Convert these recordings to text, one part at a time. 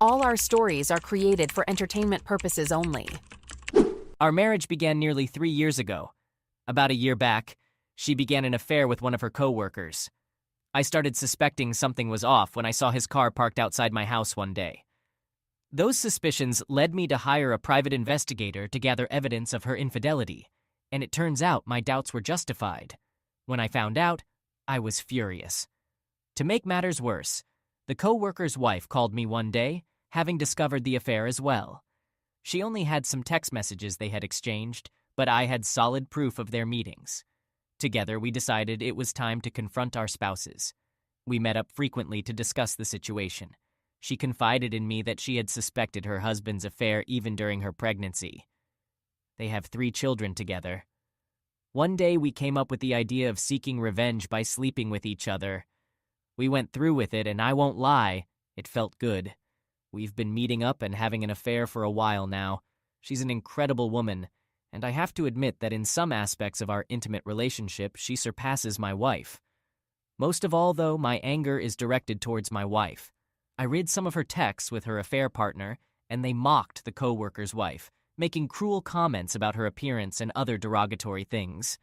All our stories are created for entertainment purposes only. Our marriage began nearly 3 years ago. About a year back, she began an affair with one of her co-workers. I started suspecting something was off when I saw his car parked outside my house one day. Those suspicions led me to hire a private investigator to gather evidence of her infidelity, and it turns out my doubts were justified. When I found out, I was furious. To make matters worse, the co-worker's wife called me one day, having discovered the affair as well. She only had some text messages they had exchanged, but I had solid proof of their meetings. Together, we decided it was time to confront our spouses. We met up frequently to discuss the situation. She confided in me that she had suspected her husband's affair even during her pregnancy. They have 3 children together. One day, we came up with the idea of seeking revenge by sleeping with each other. We went through with it, and I won't lie, it felt good. We've been meeting up and having an affair for a while now. She's an incredible woman, and I have to admit that in some aspects of our intimate relationship, she surpasses my wife. Most of all, though, my anger is directed towards my wife. I read some of her texts with her affair partner, and they mocked the co-worker's wife, making cruel comments about her appearance and other derogatory things.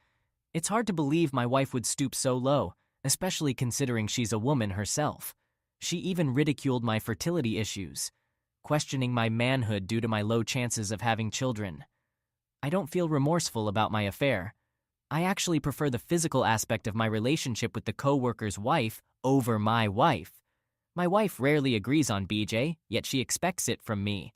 It's hard to believe my wife would stoop so low, especially considering she's a woman herself. She even ridiculed my fertility issues, questioning my manhood due to my low chances of having children. I don't feel remorseful about my affair. I actually prefer the physical aspect of my relationship with the co-worker's wife over my wife. My wife rarely agrees on BJ, yet she expects it from me.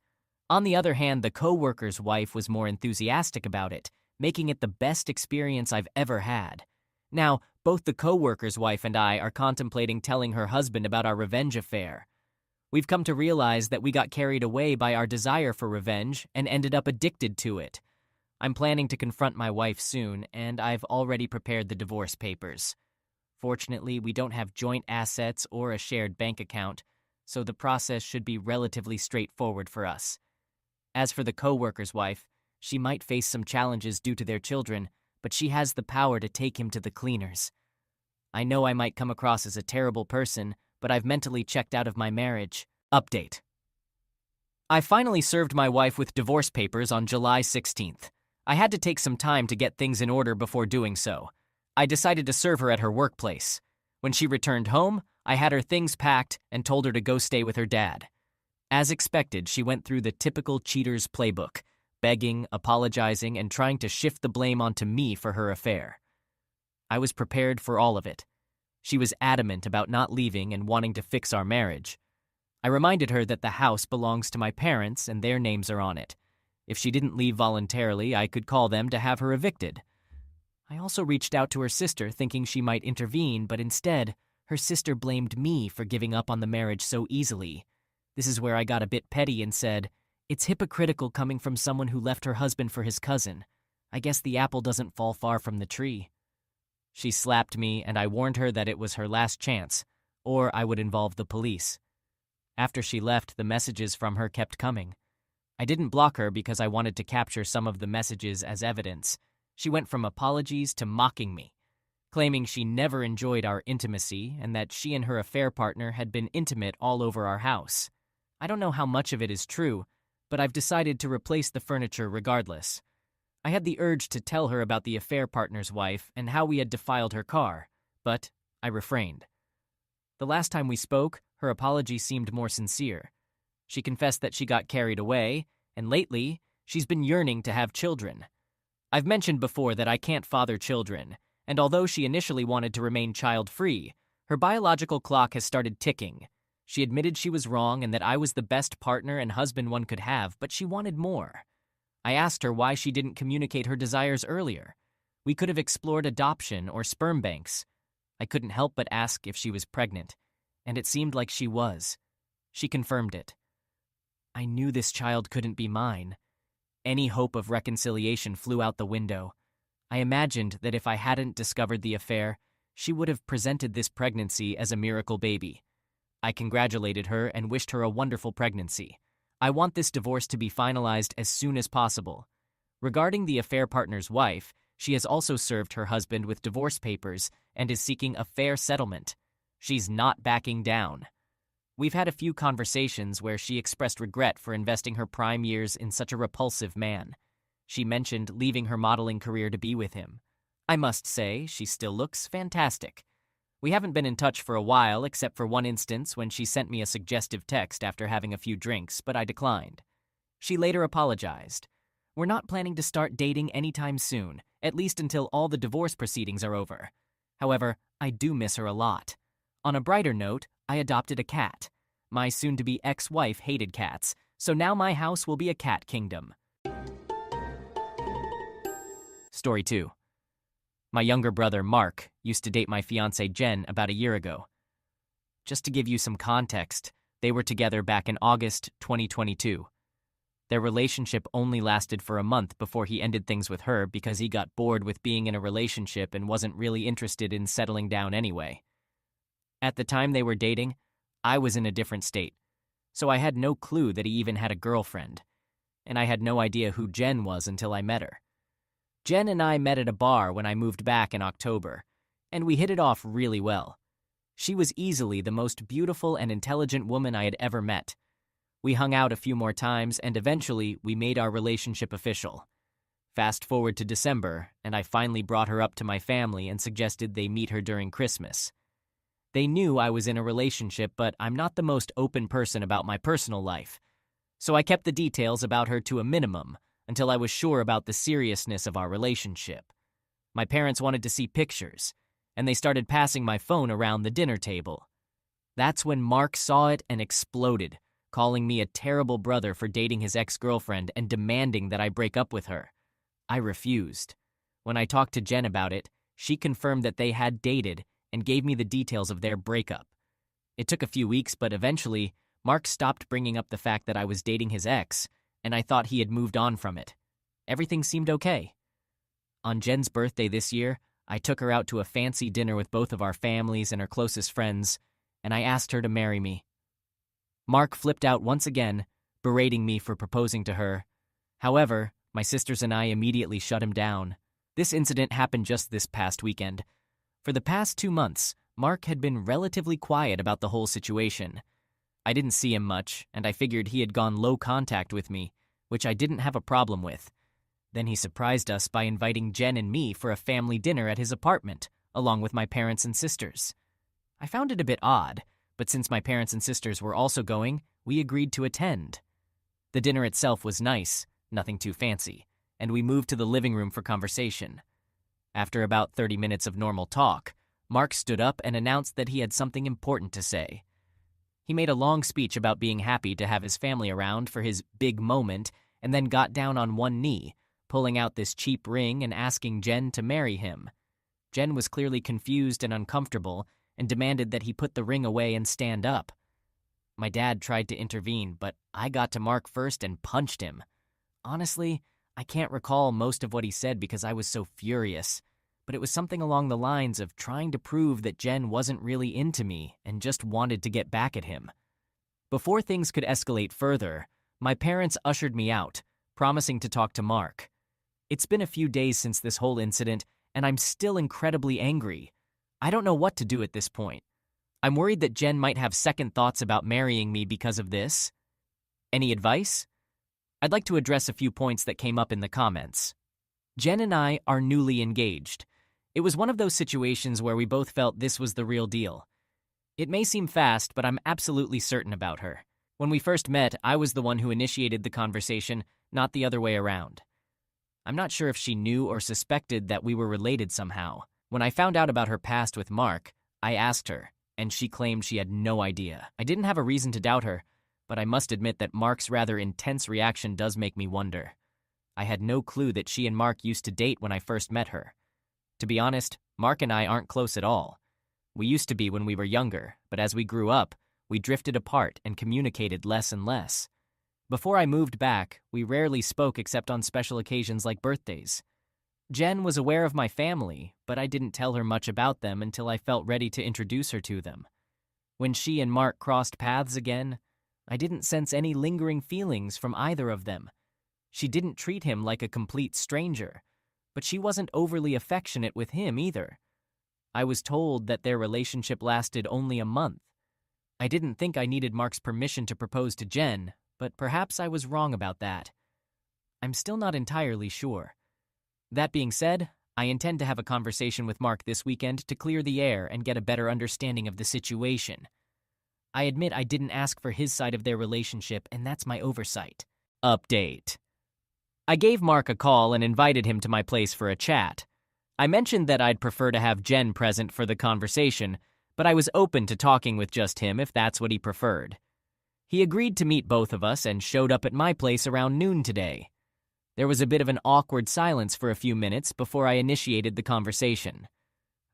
On the other hand, the co-worker's wife was more enthusiastic about it, making it the best experience I've ever had. Now, both the co-worker's wife and I are contemplating telling her husband about our revenge affair. We've come to realize that we got carried away by our desire for revenge and ended up addicted to it. I'm planning to confront my wife soon, and I've already prepared the divorce papers. Fortunately, we don't have joint assets or a shared bank account, so the process should be relatively straightforward for us. As for the co-worker's wife, she might face some challenges due to their children, but she has the power to take him to the cleaners. I know I might come across as a terrible person, but I've mentally checked out of my marriage. Update. I finally served my wife with divorce papers on July 16th. I had to take some time to get things in order before doing so. I decided to serve her at her workplace. When she returned home, I had her things packed and told her to go stay with her dad. As expected, she went through the typical cheater's playbook, begging, apologizing, and trying to shift the blame onto me for her affair. I was prepared for all of it. She was adamant about not leaving and wanting to fix our marriage. I reminded her that the house belongs to my parents and their names are on it. If she didn't leave voluntarily, I could call them to have her evicted. I also reached out to her sister thinking she might intervene, but instead, her sister blamed me for giving up on the marriage so easily. This is where I got a bit petty and said, "It's hypocritical coming from someone who left her husband for his cousin. I guess the apple doesn't fall far from the tree." She slapped me, and I warned her that it was her last chance, or I would involve the police. After she left, the messages from her kept coming. I didn't block her because I wanted to capture some of the messages as evidence. She went from apologies to mocking me, claiming she never enjoyed our intimacy and that she and her affair partner had been intimate all over our house. I don't know how much of it is true, but I've decided to replace the furniture regardless. I had the urge to tell her about the affair partner's wife and how we had defiled her car, but I refrained. The last time we spoke, her apology seemed more sincere. She confessed that she got carried away, and lately, she's been yearning to have children. I've mentioned before that I can't father children, and although she initially wanted to remain child-free, her biological clock has started ticking. She admitted she was wrong and that I was the best partner and husband one could have, but she wanted more. I asked her why she didn't communicate her desires earlier. We could have explored adoption or sperm banks. I couldn't help but ask if she was pregnant, and it seemed like she was. She confirmed it. I knew this child couldn't be mine. Any hope of reconciliation flew out the window. I imagined that if I hadn't discovered the affair, she would have presented this pregnancy as a miracle baby. I congratulated her and wished her a wonderful pregnancy. I want this divorce to be finalized as soon as possible. Regarding the affair partner's wife, she has also served her husband with divorce papers and is seeking a fair settlement. She's not backing down. We've had a few conversations where she expressed regret for investing her prime years in such a repulsive man. She mentioned leaving her modeling career to be with him. I must say, she still looks fantastic. We haven't been in touch for a while, except for one instance when she sent me a suggestive text after having a few drinks, but I declined. She later apologized. We're not planning to start dating anytime soon, at least until all the divorce proceedings are over. However, I do miss her a lot. On a brighter note, I adopted a cat. My soon-to-be ex-wife hated cats, so now my house will be a cat kingdom. Story 2. My younger brother, Mark, used to date my fiancée, Jen, about a year ago. Just to give you some context, they were together back in August 2022. Their relationship only lasted for a month before he ended things with her because he got bored with being in a relationship and wasn't really interested in settling down anyway. At the time they were dating, I was in a different state, so I had no clue that he even had a girlfriend, and I had no idea who Jen was until I met her. Jen and I met at a bar when I moved back in October, and we hit it off really well. She was easily the most beautiful and intelligent woman I had ever met. We hung out a few more times, and eventually we made our relationship official. Fast forward to December, and I finally brought her up to my family and suggested they meet her during Christmas. They knew I was in a relationship, but I'm not the most open person about my personal life, so I kept the details about her to a minimum until I was sure about the seriousness of our relationship. My parents wanted to see pictures, and they started passing my phone around the dinner table. That's when Mark saw it and exploded, calling me a terrible brother for dating his ex-girlfriend and demanding that I break up with her. I refused. When I talked to Jen about it, she confirmed that they had dated and gave me the details of their breakup. It took a few weeks, but eventually, Mark stopped bringing up the fact that I was dating his ex, and I thought he had moved on from it. Everything seemed okay. On Jen's birthday this year, I took her out to a fancy dinner with both of our families and her closest friends, and I asked her to marry me. Mark flipped out once again, berating me for proposing to her. However, my sisters and I immediately shut him down. This incident happened just this past weekend. For the past 2 months, Mark had been relatively quiet about the whole situation. I didn't see him much, and I figured he had gone low contact with me, which I didn't have a problem with. Then he surprised us by inviting Jen and me for a family dinner at his apartment, along with my parents and sisters. I found it a bit odd, but since my parents and sisters were also going, we agreed to attend. The dinner itself was nice, nothing too fancy, and we moved to the living room for conversation. After about 30 minutes of normal talk, Mark stood up and announced that he had something important to say. He made a long speech about being happy to have his family around for his big moment, and then got down on one knee, pulling out this cheap ring and asking Jen to marry him. Jen was clearly confused and uncomfortable, and demanded that he put the ring away and stand up. My dad tried to intervene, but I got to Mark first and punched him. Honestly, I can't recall most of what he said because I was so furious, but it was something along the lines of trying to prove that Jen wasn't really into me and just wanted to get back at him. Before things could escalate further, my parents ushered me out, promising to talk to Mark. It's been a few days since this whole incident, and I'm still incredibly angry. I don't know what to do at this point. I'm worried that Jen might have second thoughts about marrying me because of this. Any advice? I'd like to address a few points that came up in the comments. Jen and I are newly engaged. It was one of those situations where we both felt this was the real deal. It may seem fast, but I'm absolutely certain about her. When we first met, I was the one who initiated the conversation, not the other way around. I'm not sure if she knew or suspected that we were related somehow. When I found out about her past with Mark, I asked her, and she claimed she had no idea. I didn't have a reason to doubt her, but I must admit that Mark's rather intense reaction does make me wonder. I had no clue that she and Mark used to date when I first met her. To be honest, Mark and I aren't close at all. We used to be when we were younger, but as we grew up, we drifted apart and communicated less and less. Before I moved back, we rarely spoke except on special occasions like birthdays. Jen was aware of my family, but I didn't tell her much about them until I felt ready to introduce her to them. When she and Mark crossed paths again, I didn't sense any lingering feelings from either of them. She didn't treat him like a complete stranger, but she wasn't overly affectionate with him either. I was told that their relationship lasted only a month. I didn't think I needed Mark's permission to propose to Jen, but perhaps I was wrong about that. I'm still not entirely sure. That being said, I intend to have a conversation with Mark this weekend to clear the air and get a better understanding of the situation. I admit I didn't ask for his side of their relationship, and that's my oversight. Update. I gave Mark a call and invited him to my place for a chat. I mentioned that I'd prefer to have Jen present for the conversation, but I was open to talking with just him if that's what he preferred. He agreed to meet both of us and showed up at my place around noon today. There was a bit of an awkward silence for a few minutes before I initiated the conversation.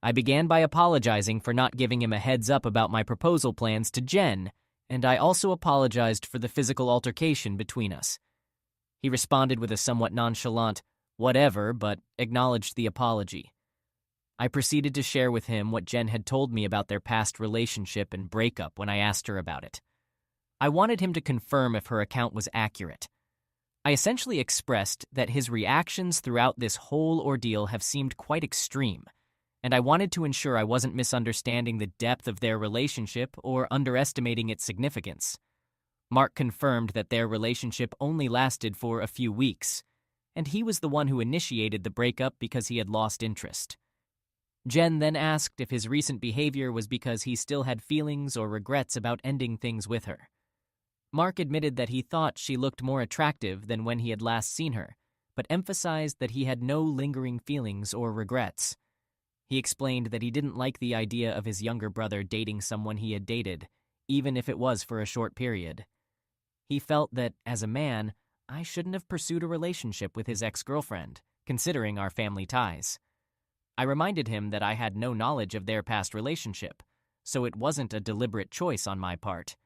I began by apologizing for not giving him a heads up about my proposal plans to Jen, and I also apologized for the physical altercation between us. He responded with a somewhat nonchalant, "whatever," but acknowledged the apology. I proceeded to share with him what Jen had told me about their past relationship and breakup when I asked her about it. I wanted him to confirm if her account was accurate. I essentially expressed that his reactions throughout this whole ordeal have seemed quite extreme, and I wanted to ensure I wasn't misunderstanding the depth of their relationship or underestimating its significance. Mark confirmed that their relationship only lasted for a few weeks, and he was the one who initiated the breakup because he had lost interest. Jen then asked if his recent behavior was because he still had feelings or regrets about ending things with her. Mark admitted that he thought she looked more attractive than when he had last seen her, but emphasized that he had no lingering feelings or regrets. He explained that he didn't like the idea of his younger brother dating someone he had dated, even if it was for a short period. He felt that, as a man, I shouldn't have pursued a relationship with his ex-girlfriend, considering our family ties. I reminded him that I had no knowledge of their past relationship, so it wasn't a deliberate choice on my part.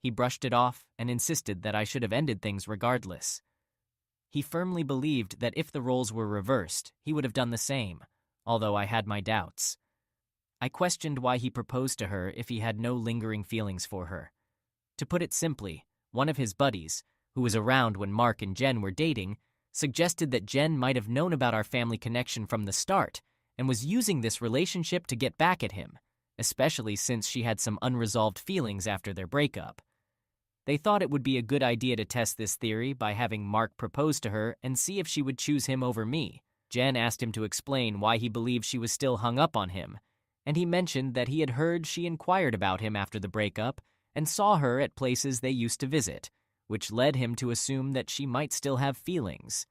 He brushed it off and insisted that I should have ended things regardless. He firmly believed that if the roles were reversed, he would have done the same, although I had my doubts. I questioned why he proposed to her if he had no lingering feelings for her. To put it simply, one of his buddies, who was around when Mark and Jen were dating, suggested that Jen might have known about our family connection from the start and was using this relationship to get back at him, especially since she had some unresolved feelings after their breakup. They thought it would be a good idea to test this theory by having Mark propose to her and see if she would choose him over me. Jen asked him to explain why he believed she was still hung up on him, and he mentioned that he had heard she inquired about him after the breakup and saw her at places they used to visit, which led him to assume that she might still have feelings.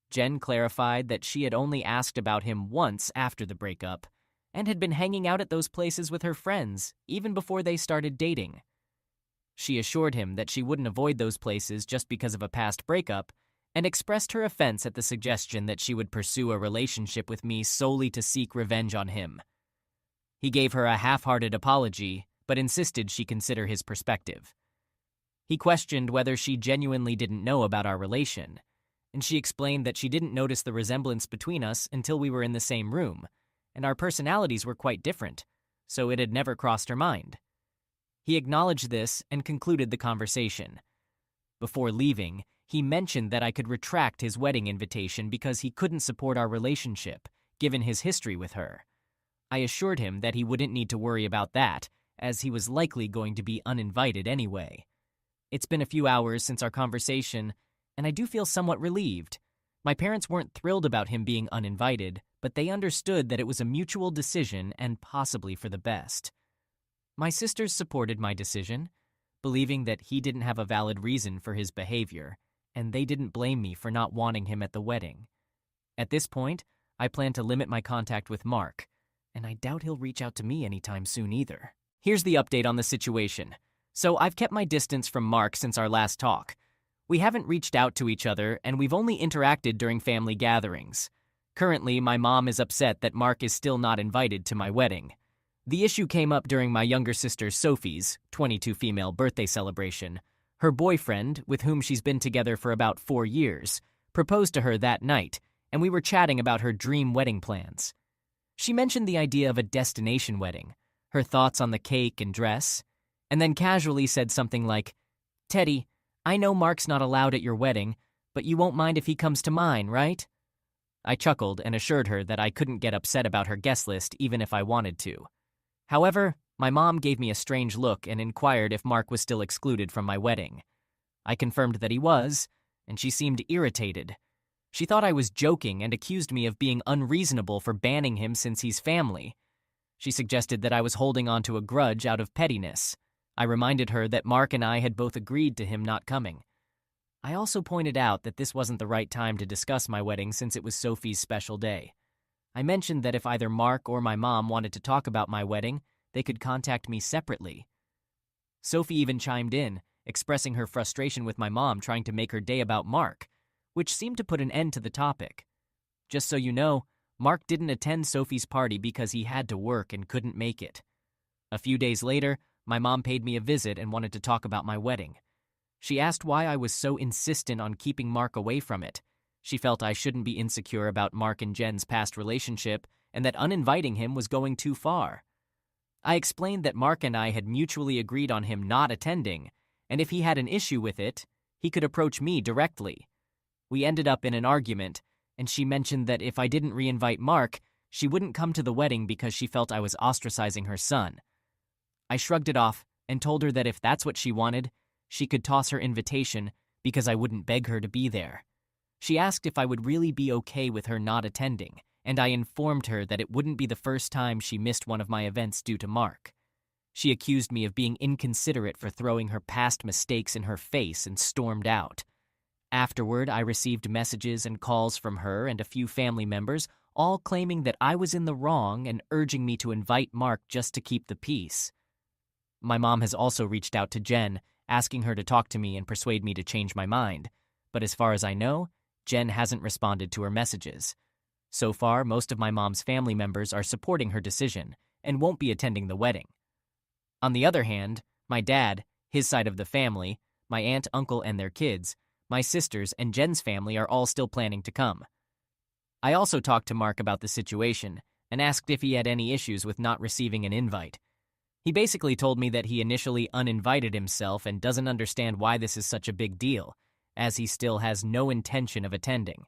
Jen clarified that she had only asked about him once after the breakup and had been hanging out at those places with her friends even before they started dating. She assured him that she wouldn't avoid those places just because of a past breakup and expressed her offense at the suggestion that she would pursue a relationship with me solely to seek revenge on him. He gave her a half-hearted apology, but insisted she consider his perspective. He questioned whether she genuinely didn't know about our relation, and she explained that she didn't notice the resemblance between us until we were in the same room, and our personalities were quite different, so it had never crossed her mind. He acknowledged this and concluded the conversation. Before leaving, he mentioned that I could retract his wedding invitation because he couldn't support our relationship, given his history with her. I assured him that he wouldn't need to worry about that, as he was likely going to be uninvited anyway. It's been a few hours since our conversation, and I do feel somewhat relieved. My parents weren't thrilled about him being uninvited, but they understood that it was a mutual decision and possibly for the best. My sisters supported my decision, believing that he didn't have a valid reason for his behavior, and they didn't blame me for not wanting him at the wedding. At this point, I plan to limit my contact with Mark, and I doubt he'll reach out to me anytime soon either. Here's the update on the situation. So I've kept my distance from Mark since our last talk. We haven't reached out to each other, and we've only interacted during family gatherings. Currently, my mom is upset that Mark is still not invited to my wedding. The issue came up during my younger sister Sophie's, 22 female birthday celebration. Her boyfriend, with whom she's been together for about 4 years, proposed to her that night, and we were chatting about her dream wedding plans. She mentioned the idea of a destination wedding, her thoughts on the cake and dress, and then casually said something like, "Teddy, I know Mark's not allowed at your wedding, but you won't mind if he comes to mine, right?" I chuckled and assured her that I couldn't get upset about her guest list even if I wanted to. However, My mom gave me a strange look and inquired if Mark was still excluded from my wedding. I confirmed that he was, and she seemed irritated. She thought I was joking and accused me of being unreasonable for banning him since he's family. She suggested that I was holding on to a grudge out of pettiness. I reminded her that Mark and I had both agreed to him not coming. I also pointed out that this wasn't the right time to discuss my wedding since it was Sophie's special day. I mentioned that if either Mark or my mom wanted to talk about my wedding, they could contact me separately. Sophie even chimed in, expressing her frustration with my mom trying to make her day about Mark, which seemed to put an end to the topic. Just so you know, Mark didn't attend Sophie's party because he had to work and couldn't make it. A few days later, my mom paid me a visit and wanted to talk about my wedding. She asked why I was so insistent on keeping Mark away from it. She felt I shouldn't be insecure about Mark and Jen's past relationship and that uninviting him was going too far. I explained that Mark and I had mutually agreed on him not attending, and if he had an issue with it, he could approach me directly. We ended up in an argument, and she mentioned that if I didn't re-invite Mark, she wouldn't come to the wedding because she felt I was ostracizing her son. I shrugged it off and told her that if that's what she wanted, she could toss her invitation because I wouldn't beg her to be there. She asked if I would really be okay with her not attending, and I informed her that it wouldn't be the first time she missed one of my events due to Mark. She accused me of being inconsiderate for throwing her past mistakes in her face and stormed out. Afterward, I received messages and calls from her and a few family members, all claiming that I was in the wrong and urging me to invite Mark just to keep the peace. My mom has also reached out to Jen, asking her to talk to me and persuade me to change my mind, but as far as I know, Jen hasn't responded to her messages. So far, most of my mom's family members are supporting her decision and won't be attending the wedding. On the other hand, my dad, his side of the family, my aunt, uncle, and their kids, my sisters, and Jen's family are all still planning to come. I also talked to Mark about the situation and asked if he had any issues with not receiving an invite. He basically told me that he initially uninvited himself and doesn't understand why this is such a big deal, as he still has no intention of attending.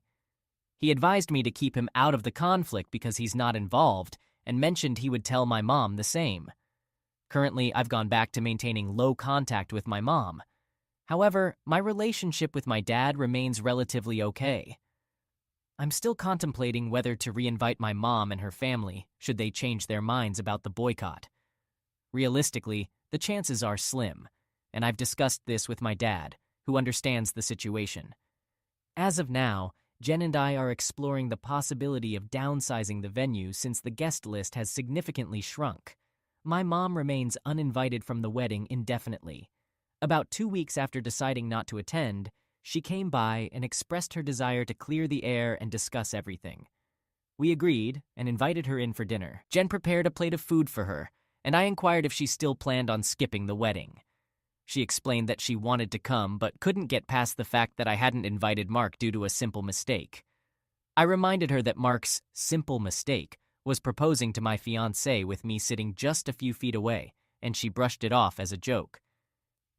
He advised me to keep him out of the conflict because he's not involved, and mentioned he would tell my mom the same. Currently, I've gone back to maintaining low contact with my mom. However, my relationship with my dad remains relatively okay. I'm still contemplating whether to re-invite my mom and her family should they change their minds about the boycott. Realistically, the chances are slim, and I've discussed this with my dad, who understands the situation. As of now, Jen and I are exploring the possibility of downsizing the venue since the guest list has significantly shrunk. My mom remains uninvited from the wedding indefinitely. About 2 weeks after deciding not to attend, she came by and expressed her desire to clear the air and discuss everything. We agreed and invited her in for dinner. Jen prepared a plate of food for her, and I inquired if she still planned on skipping the wedding. She explained that she wanted to come but couldn't get past the fact that I hadn't invited Mark due to a simple mistake. I reminded her that Mark's simple mistake was proposing to my fiancée with me sitting just a few feet away, and she brushed it off as a joke.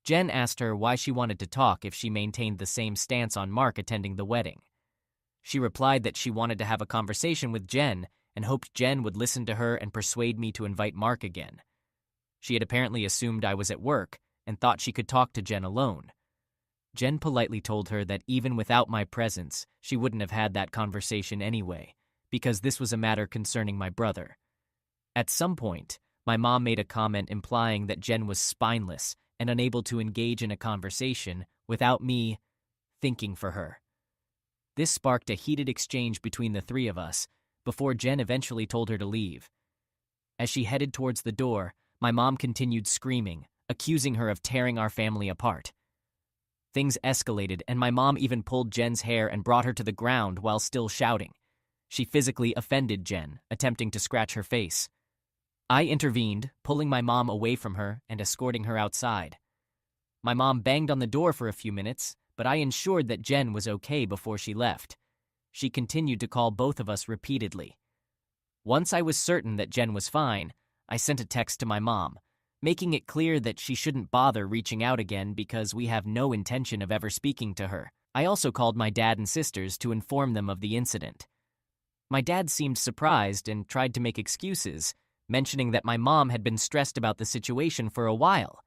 Jen asked her why she wanted to talk if she maintained the same stance on Mark attending the wedding. She replied that she wanted to have a conversation with Jen and hoped Jen would listen to her and persuade me to invite Mark again. She had apparently assumed I was at work and thought she could talk to Jen alone. Jen politely told her that even without my presence, she wouldn't have had that conversation anyway, because this was a matter concerning my brother. At some point, my mom made a comment implying that Jen was spineless and unable to engage in a conversation without me thinking for her. This sparked a heated exchange between the three of us, before Jen eventually told her to leave. As she headed towards the door, my mom continued screaming, accusing her of tearing our family apart. Things escalated, and my mom even pulled Jen's hair and brought her to the ground while still shouting. She physically offended Jen, attempting to scratch her face. I intervened, pulling my mom away from her and escorting her outside. My mom banged on the door for a few minutes, but I ensured that Jen was okay before she left. She continued to call both of us repeatedly. Once I was certain that Jen was fine, I sent a text to my mom, making it clear that she shouldn't bother reaching out again because we have no intention of ever speaking to her. I also called my dad and sisters to inform them of the incident. My dad seemed surprised and tried to make excuses, mentioning that my mom had been stressed about the situation for a while.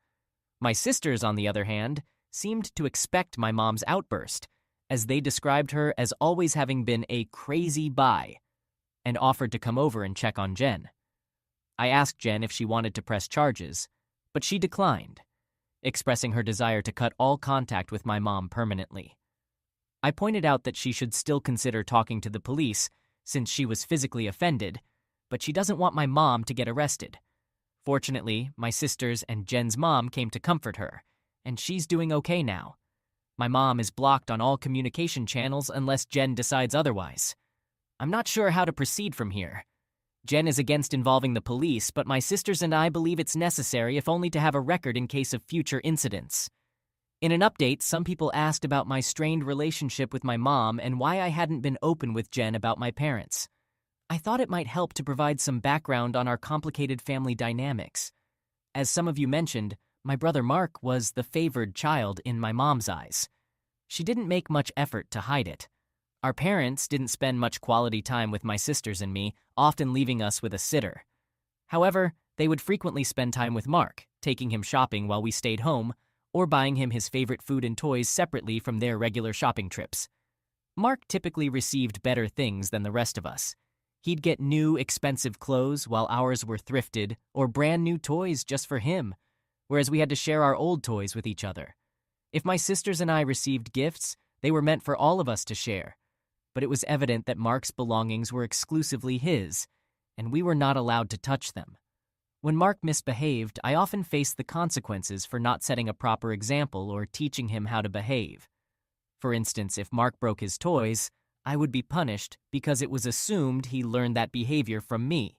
My sisters, on the other hand, seemed to expect my mom's outburst, as they described her as always having been a crazy buy, and offered to come over and check on Jen. I asked Jen if she wanted to press charges, but she declined, expressing her desire to cut all contact with my mom permanently. I pointed out that she should still consider talking to the police since she was physically offended, but she doesn't want my mom to get arrested. Fortunately, my sisters and Jen's mom came to comfort her, and she's doing okay now. My mom is blocked on all communication channels unless Jen decides otherwise. I'm not sure how to proceed from here. Jen is against involving the police, but my sisters and I believe it's necessary if only to have a record in case of future incidents. In an update, some people asked about my strained relationship with my mom and why I hadn't been open with Jen about my parents. I thought it might help to provide some background on our complicated family dynamics. As some of you mentioned, my brother Mark was the favored child in my mom's eyes. She didn't make much effort to hide it. Our parents didn't spend much quality time with my sisters and me, often leaving us with a sitter. However, they would frequently spend time with Mark, taking him shopping while we stayed home, or buying him his favorite food and toys separately from their regular shopping trips. Mark typically received better things than the rest of us. He'd get new, expensive clothes while ours were thrifted, or brand new toys just for him, whereas we had to share our old toys with each other. If my sisters and I received gifts, they were meant for all of us to share, but it was evident that Mark's belongings were exclusively his, and we were not allowed to touch them. When Mark misbehaved, I often faced the consequences for not setting a proper example or teaching him how to behave. For instance, if Mark broke his toys, I would be punished because it was assumed he learned that behavior from me.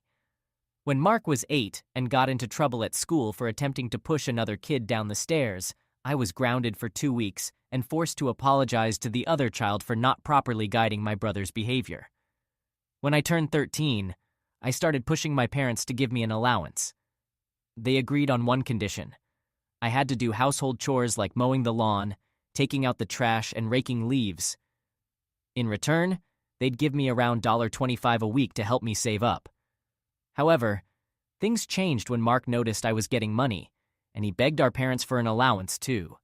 When Mark was 8 and got into trouble at school for attempting to push another kid down the stairs, I was grounded for 2 weeks and forced to apologize to the other child for not properly guiding my brother's behavior. When I turned 13, I started pushing my parents to give me an allowance. They agreed on one condition. I had to do household chores like mowing the lawn, taking out the trash, and raking leaves. In return, they'd give me around $25 a week to help me save up. However, things changed when Mark noticed I was getting money, and he begged our parents for an allowance too.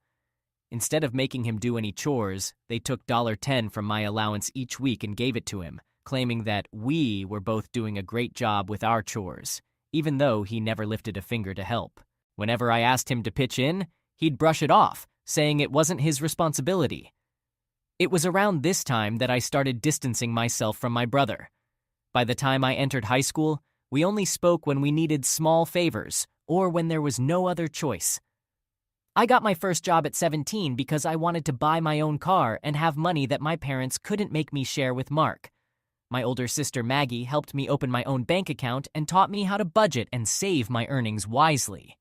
Instead of making him do any chores, they took $10 from my allowance each week and gave it to him, claiming that we were both doing a great job with our chores, even though he never lifted a finger to help. Whenever I asked him to pitch in, he'd brush it off, saying it wasn't his responsibility. It was around this time that I started distancing myself from my brother. By the time I entered high school, we only spoke when we needed small favors or when there was no other choice. I got my first job at 17 because I wanted to buy my own car and have money that my parents couldn't make me share with Mark. My older sister Maggie helped me open my own bank account and taught me how to budget and save my earnings wisely.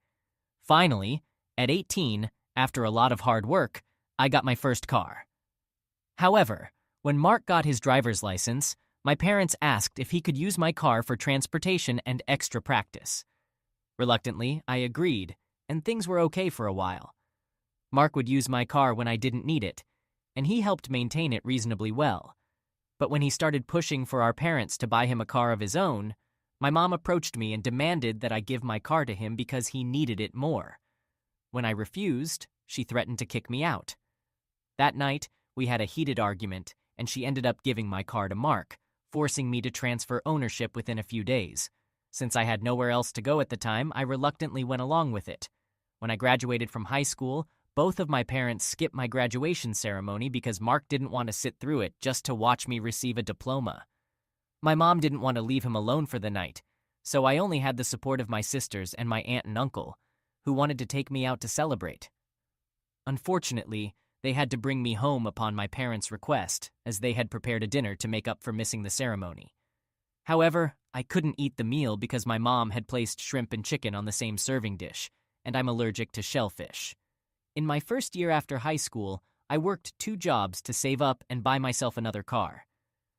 Finally, at 18, after a lot of hard work, I got my first car. However, when Mark got his driver's license, my parents asked if he could use my car for transportation and extra practice. Reluctantly, I agreed, and things were okay for a while. Mark would use my car when I didn't need it, and he helped maintain it reasonably well. But when he started pushing for our parents to buy him a car of his own, my mom approached me and demanded that I give my car to him because he needed it more. When I refused, she threatened to kick me out. That night, we had a heated argument, and she ended up giving my car to Mark, forcing me to transfer ownership within a few days. Since I had nowhere else to go at the time, I reluctantly went along with it. When I graduated from high school, both of my parents skipped my graduation ceremony because Mark didn't want to sit through it just to watch me receive a diploma. My mom didn't want to leave him alone for the night, so I only had the support of my sisters and my aunt and uncle, who wanted to take me out to celebrate. Unfortunately, they had to bring me home upon my parents' request, as they had prepared a dinner to make up for missing the ceremony. However, I couldn't eat the meal because my mom had placed shrimp and chicken on the same serving dish, and I'm allergic to shellfish. In my first year after high school, I worked 2 jobs to save up and buy myself another car.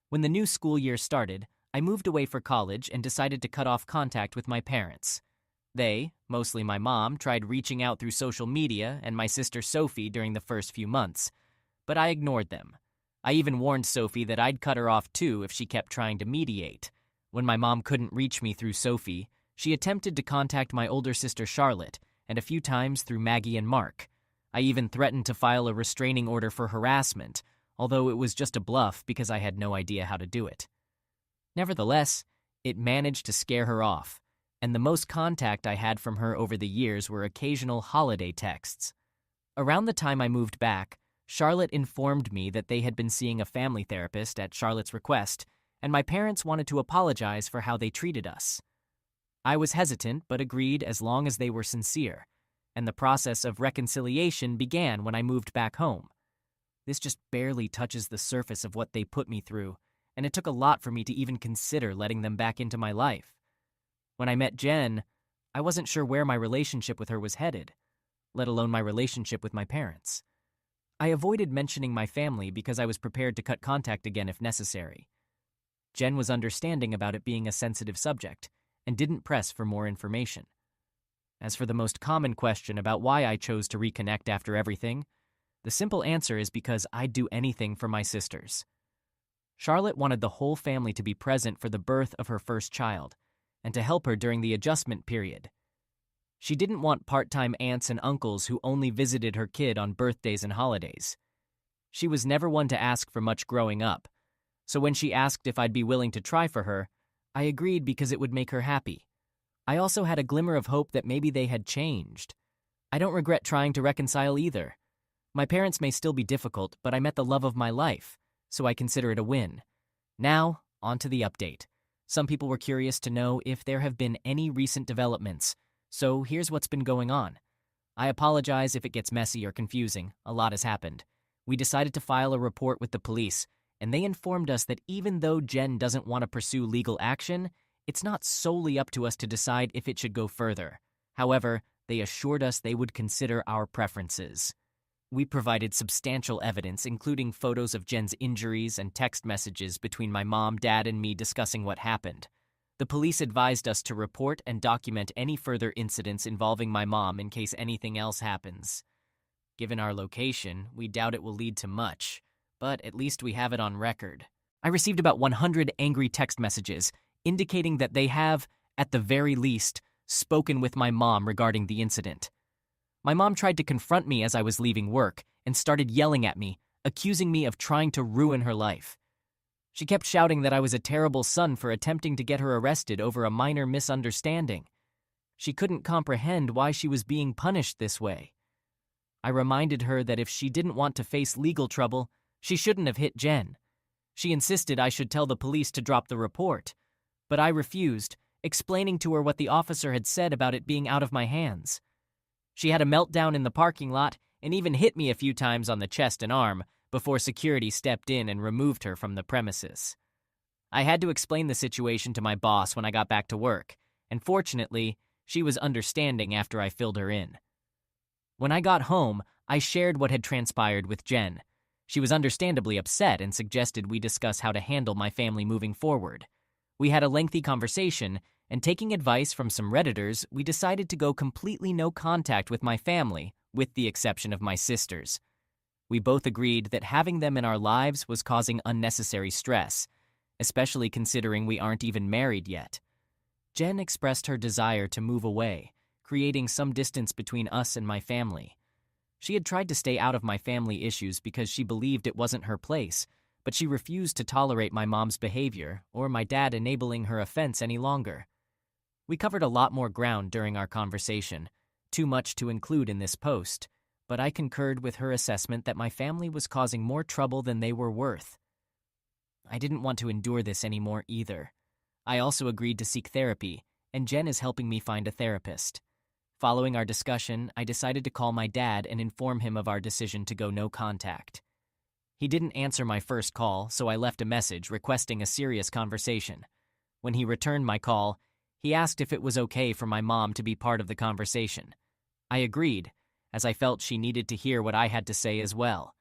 When the new school year started, I moved away for college and decided to cut off contact with my parents. They, mostly my mom, tried reaching out through social media and my sister Sophie during the first few months, but I ignored them. I even warned Sophie that I'd cut her off too if she kept trying to mediate. When my mom couldn't reach me through Sophie, She attempted to contact my older sister Charlotte, and a few times through Maggie and Mark. I even threatened to file a restraining order for harassment, although it was just a bluff because I had no idea how to do it. Nevertheless, it managed to scare her off, and the most contact I had from her over the years were occasional holiday texts. Around the time I moved back, Charlotte informed me that they had been seeing a family therapist at Charlotte's request, and my parents wanted to apologize for how they treated us. I was hesitant but agreed as long as they were sincere, and the process of reconciliation began when I moved back home. This just barely touches the surface of what they put me through, and it took a lot for me to even consider letting them back into my life. When I met Jen, I wasn't sure where my relationship with her was headed, let alone my relationship with my parents. I avoided mentioning my family because I was prepared to cut contact again if necessary. Jen was understanding about it being a sensitive subject and didn't press for more information. As for the most common question about why I chose to reconnect after everything, the simple answer is because I'd do anything for my sisters. Charlotte wanted the whole family to be present for the birth of her first child and to help her during the adjustment period. She didn't want part-time aunts and uncles who only visited her kid on birthdays and holidays. She was never one to ask for much growing up, so when she asked if I'd be willing to try for her, I agreed because it would make her happy. I also had a glimmer of hope that maybe they had changed. I don't regret trying to reconcile either. My parents may still be difficult, but I met the love of my life, so I consider it a win. Now, on to the update. Some people were curious to know if there have been any recent developments, so here's what's been going on. I apologize if it gets messy or confusing. A lot has happened. We decided to file a report with the police, and they informed us that even though Jen doesn't want to pursue legal action, it's not solely up to us to decide if it should go further. However, they assured us they would consider our preferences. We provided substantial evidence, including photos of Jen's injuries and text messages between my mom, dad, and me discussing what happened. The police advised us to report and document any further incidents involving my mom in case anything else happens. Given our location, we doubt it will lead to much, but at least we have it on record. I received about 100 angry text messages, indicating that they have, at the very least, spoken with my mom regarding the incident. My mom tried to confront me as I was leaving work and started yelling at me, accusing me of trying to ruin her life. She kept shouting that I was a terrible son for attempting to get her arrested over a minor misunderstanding. She couldn't comprehend why she was being punished this way. I reminded her that if she didn't want to face legal trouble, she shouldn't have hit Jen. She insisted I should tell the police to drop the report, but I refused, explaining to her what the officer had said about it being out of my hands. She had a meltdown in the parking lot and even hit me a few times on the chest and arm before security stepped in and removed her from the premises. I had to explain the situation to my boss when I got back to work, and fortunately, she was understanding after I filled her in. When I got home, I shared what had transpired with Jen. She was understandably upset and suggested we discuss how to handle my family moving forward. We had a lengthy conversation, and taking advice from some Redditors, we decided to go completely no contact with my family, with the exception of my sisters. We both agreed that having them in our lives was causing unnecessary stress, especially considering we aren't even married yet. Jen expressed her desire to move away, creating some distance between us and my family. She had tried to stay out of my family issues because she believed it wasn't her place, but she refused to tolerate my mom's behavior or my dad enabling her offense any longer. We covered a lot more ground during our conversation, too much to include in this post, but I concurred with her assessment that my family was causing more trouble than they were worth. I didn't want to endure this anymore either. I also agreed to seek therapy, and Jen is helping me find a therapist. Following our discussion, I decided to call my dad and inform him of our decision to go no contact. He didn't answer my first call, so I left a message requesting a serious conversation. When he returned my call, he asked if it was okay for my mom to be part of the conversation. I agreed, as I felt she needed to hear what I had to say as well.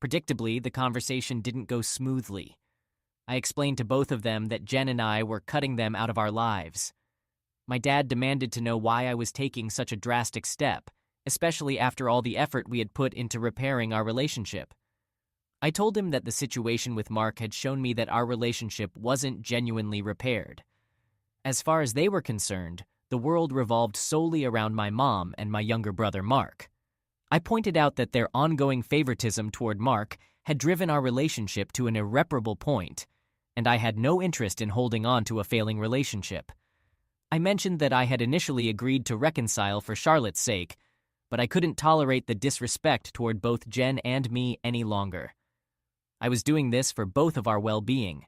Predictably, the conversation didn't go smoothly. I explained to both of them that Jen and I were cutting them out of our lives. My dad demanded to know why I was taking such a drastic step, especially after all the effort we had put into repairing our relationship. I told him that the situation with Mark had shown me that our relationship wasn't genuinely repaired. As far as they were concerned, the world revolved solely around my mom and my younger brother Mark. I pointed out that their ongoing favoritism toward Mark had driven our relationship to an irreparable point, and I had no interest in holding on to a failing relationship. I mentioned that I had initially agreed to reconcile for Charlotte's sake, but I couldn't tolerate the disrespect toward both Jen and me any longer. I was doing this for both of our well-being.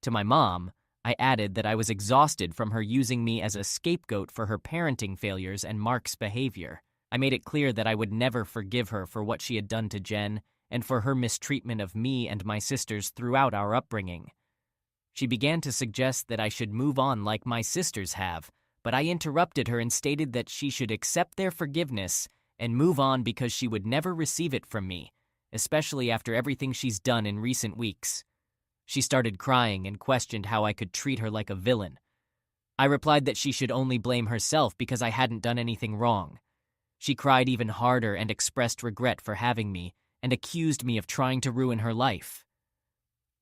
To my mom, I added that I was exhausted from her using me as a scapegoat for her parenting failures and Mark's behavior. I made it clear that I would never forgive her for what she had done to Jen and for her mistreatment of me and my sisters throughout our upbringing. She began to suggest that I should move on like my sisters have, but I interrupted her and stated that she should accept their forgiveness and move on because she would never receive it from me, especially after everything she's done in recent weeks. She started crying and questioned how I could treat her like a villain. I replied that she should only blame herself because I hadn't done anything wrong. She cried even harder and expressed regret for having me and accused me of trying to ruin her life.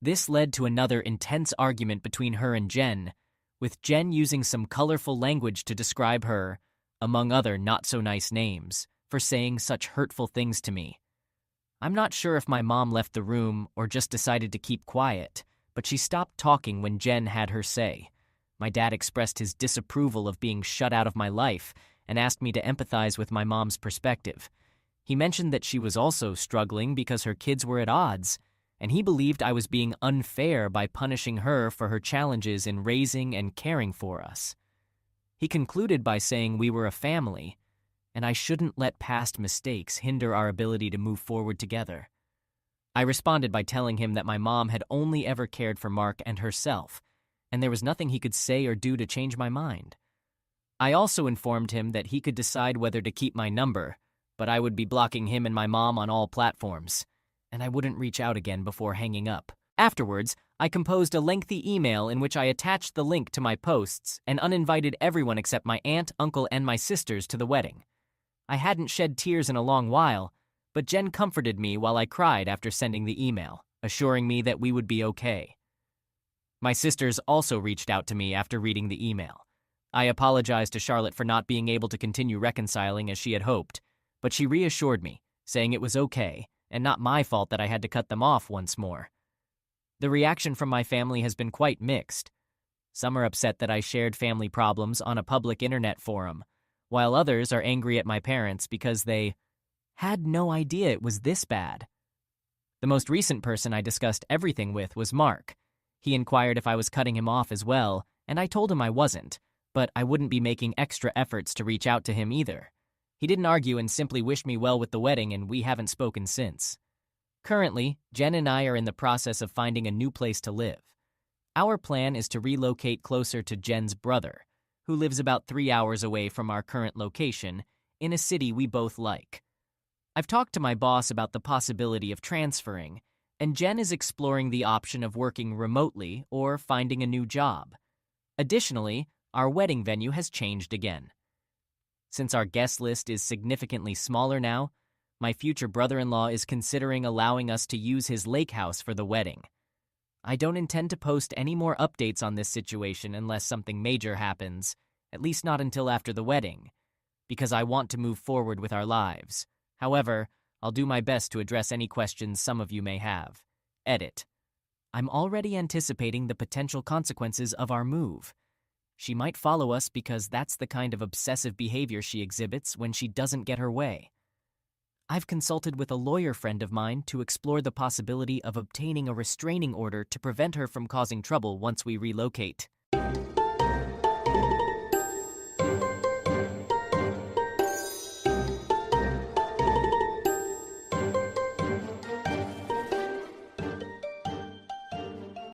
This led to another intense argument between her and Jen, with Jen using some colorful language to describe her, among other not-so-nice names, for saying such hurtful things to me. I'm not sure if my mom left the room or just decided to keep quiet, but she stopped talking when Jen had her say. My dad expressed his disapproval of being shut out of my life and asked me to empathize with my mom's perspective. He mentioned that she was also struggling because her kids were at odds, and he believed I was being unfair by punishing her for her challenges in raising and caring for us. He concluded by saying we were a family, and I shouldn't let past mistakes hinder our ability to move forward together. I responded by telling him that my mom had only ever cared for Mark and herself, and there was nothing he could say or do to change my mind. I also informed him that he could decide whether to keep my number, but I would be blocking him and my mom on all platforms, and I wouldn't reach out again before hanging up. Afterwards, I composed a lengthy email in which I attached the link to my posts and uninvited everyone except my aunt, uncle, and my sisters to the wedding. I hadn't shed tears in a long while, but Jen comforted me while I cried after sending the email, assuring me that we would be okay. My sisters also reached out to me after reading the email. I apologized to Charlotte for not being able to continue reconciling as she had hoped, but she reassured me, saying it was okay, and not my fault that I had to cut them off once more. The reaction from my family has been quite mixed. Some are upset that I shared family problems on a public internet forum, while others are angry at my parents because they had no idea it was this bad. The most recent person I discussed everything with was Mark. He inquired if I was cutting him off as well, and I told him I wasn't, but I wouldn't be making extra efforts to reach out to him either. He didn't argue and simply wished me well with the wedding, and we haven't spoken since. Currently, Jen and I are in the process of finding a new place to live. Our plan is to relocate closer to Jen's brother, who lives about 3 hours away from our current location, in a city we both like. I've talked to my boss about the possibility of transferring, and Jen is exploring the option of working remotely or finding a new job. Additionally, our wedding venue has changed again. Since our guest list is significantly smaller now, my future brother-in-law is considering allowing us to use his lake house for the wedding. I don't intend to post any more updates on this situation unless something major happens, at least not until after the wedding, because I want to move forward with our lives. However, I'll do my best to address any questions some of you may have. Edit. I'm already anticipating the potential consequences of our move. She might follow us because that's the kind of obsessive behavior she exhibits when she doesn't get her way. I've consulted with a lawyer friend of mine to explore the possibility of obtaining a restraining order to prevent her from causing trouble once we relocate.